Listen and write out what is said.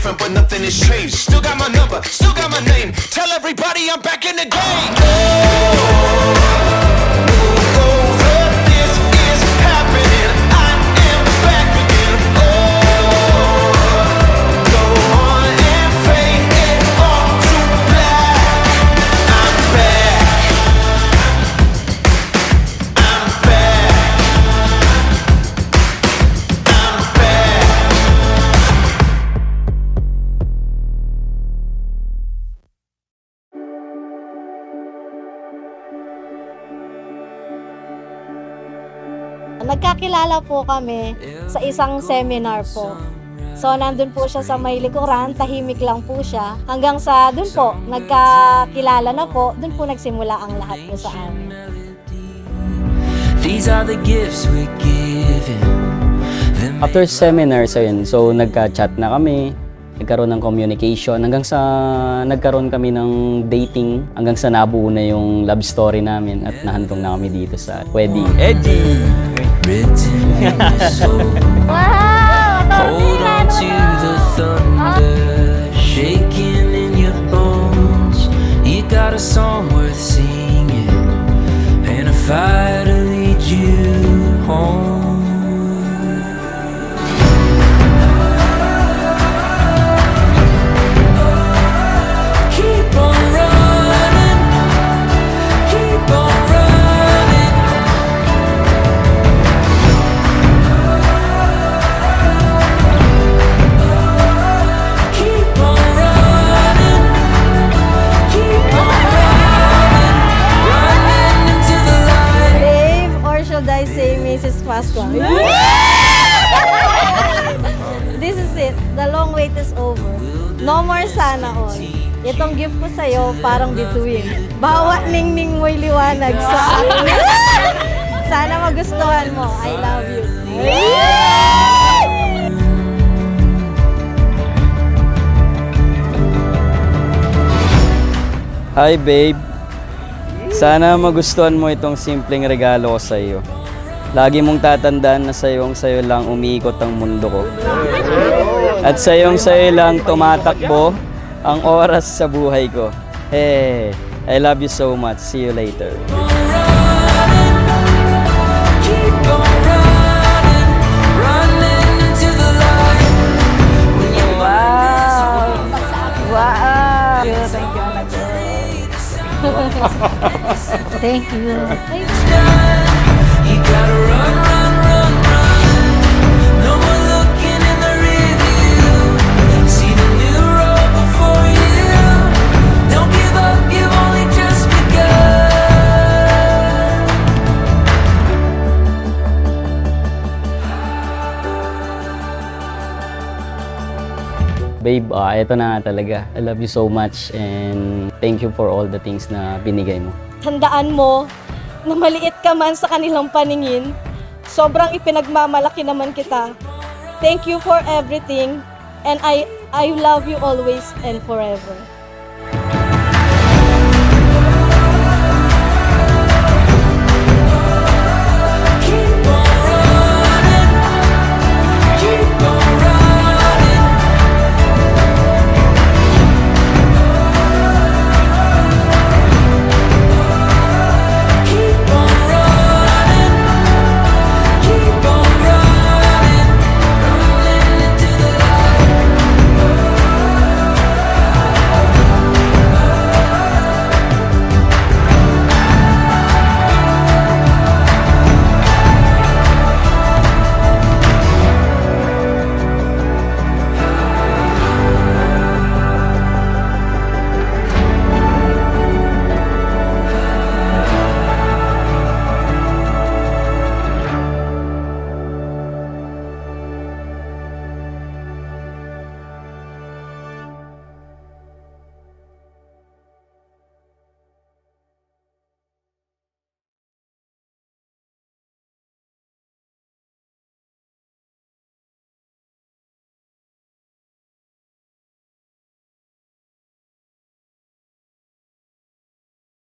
different, but nothing has changed. Still got my number, still got my name. Tell everybody I'm back in the game. This is happening. I am back again. Go on and fade it all to black. I'm back. I'm back. I'm back. Nagkakilala po kami sa isang seminar po. So, nandun po siya sa may likuran, tahimik lang po siya. Hanggang sa dun po, nagkakilala na po, dun po nagsimula ang lahat po sa amin. These are the gifts we're given. After seminar sa yun, so nagka-chat na kami, nagkaroon ng communication, hanggang sa nagkaroon kami ng dating, hanggang sa nabuo na yung love story namin at nahantong na kami dito sa wedding. Eddie! Written in your soul. Hold on to the thunder, shaking in your bones. You got a song worth singing, and a fire to lead you home. Keep on running, keep on running. Keep on running, keep on running, running into the light. Babe, or should I say Mrs. Pascual? This is it. The long wait is over. No more sana all. Itong gift ko sa'yo, parang bituin. Bawat ningning mo'y liwanag sa akin. Sana magustuhan mo. I love you. Hi babe! Sana magustuhan mo itong simpleng regalo ko sa iyo. Lagi mong tatandaan na sa'yo lang umiikot ang mundo ko. At sa'yo lang tumatakbo ang oras sa buhay ko. Hey, I love you so much. See you later. Keep on running, running into the light. When you Wow! Wow! Thank you, anak ko. Thank you. you gotta run, run, run, run. No more looking in the rearview. See the new road before you. Don't give up, you've only just begun. Babe, ito na talaga. I love you so much and thank you for all the things na binigay mo. Tandaan mo na maliit ka man sa kanilang paningin, sobrang ipinagmamalaki naman kita. Thank you for everything and I love you always and forever.